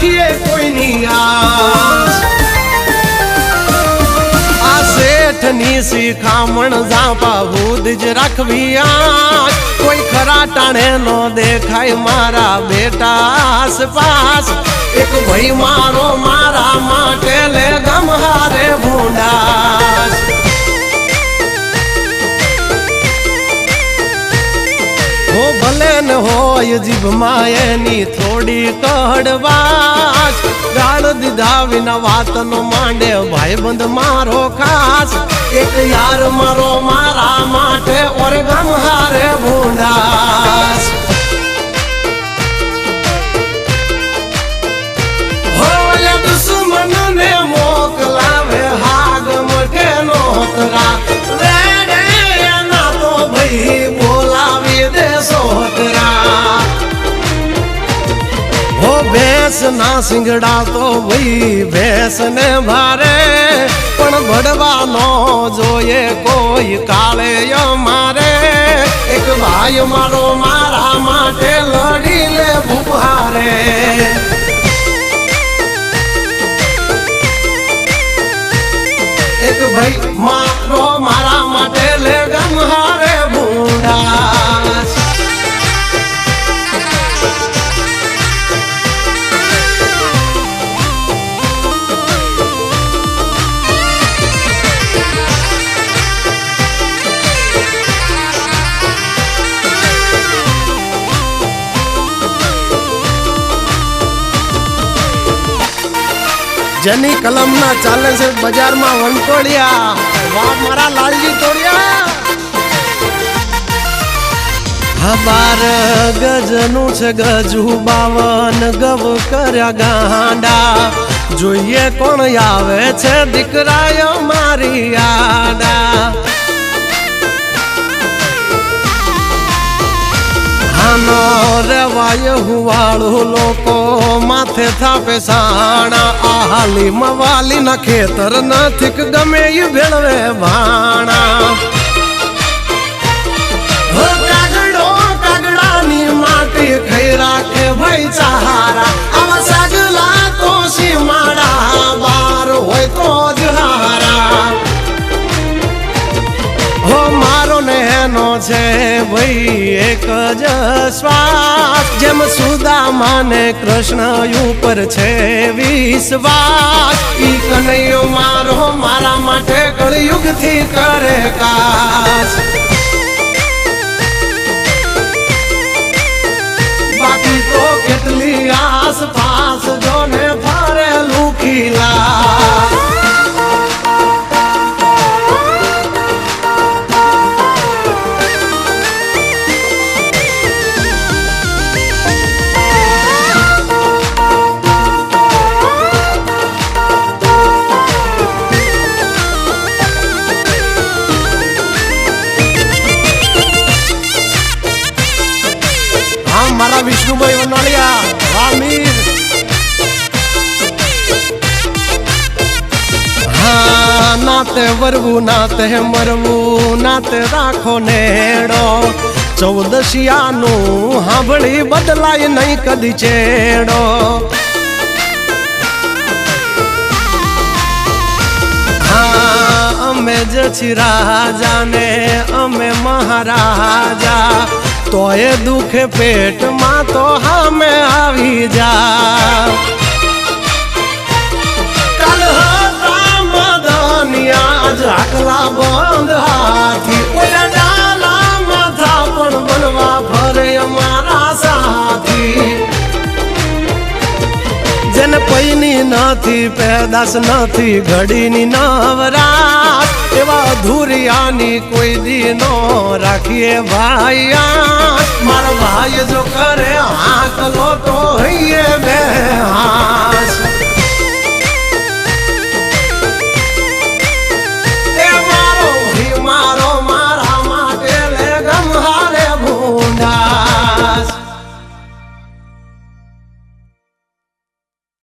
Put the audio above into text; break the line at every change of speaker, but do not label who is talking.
રાખીએ કોઈની આસ આ શેઠની શિખામણ ઝાપા બુદ્ધ જ રાખવી આસ કોઈ ખરા ટાણે નો દેખાય મારા બેટા આસપાસ એક ભાઈ મારો મારા માટે લે ગમહારે ભૂંડાસ હો ભલે ન હોય જીભમાં એની થોડી કડવાશ ગાળ દીધા વિના વાતનો માંડે ભાઈબંધ મારો ખાસ એક યાર મારો મારા માટે ઓર ગમહારે ભૂંડાસ દુશ્મનને મોકલાવે હાગ મઠે નોતરા રેડે એના તો ભાઈ બોલાવી દે સોતરા હો ભેંસ ના સિંગડા તો ભાઈ ભેંસ ને ભારે પણ ભડવાનો જોઈએ કોઈ કાળે મારે એક ભાઈ મારો મારા માટે લડી લે ભૂભારે એક ભાઈ મારો મારા માટે લે ગમહારે ભૂંડાસ જેની કલમ ના ચાલે છે બજારમાં વંટોળિયા વાહ મારા લાલજી તોડિયા હા 12 ગજનું છે ગજુ 52 ગવ કર્યા ગાંડા જોઈએ કોણ આવે છે દીકરાયો મારી આડા આનો રેવાય હુવાળું લોકો માથે થાપે સાણા આહાલી મવાલી ના ખેતર નથી ગમે એ ભેળવે ભાણા કાગડો કાગડાની માટી ખાઈ રાખે ભાઈ ચારા આવા સાગલા તો સીમાડા બાર હોય તો જ હારા હો મારો નેનો છે ભાઈ એક જ શ્વાસ જેમ સુદામાને કૃષ્ણ ઉપર છે વિશ્વાસ ઈ કનૈયો મારો મારા માટે કળયુગ થી કરે કાસ બાકી તો કેટલી આસપાસ જોને ફરેલું ખીલા મારા વિષ્ણુભાઈ વનાળિયા વામીર હા નાતે વરવું નાતે મરવું નાતે રાખો નેડો 14 હાંભળી બદલાય નહીં કદી ચેડો હા અમે જ છી રાજા ને અમે મહારાજા તો એ દુખે પેટમાં તો હામે આવી જા કાલ હતા મદનિયા ઝાકલા બંધ હાથી ઓલા ડાલા માથા પણ બનવા ફરે અમારા સાથી જેને પૈની નથી પેદાશ નથી ઘડીની નવરાત એવા અધૂરિયાની કોઈ દી નો રાખીએ ભાઈ મારા ભાઈ જો કરે હાકલો તો હૈયે બે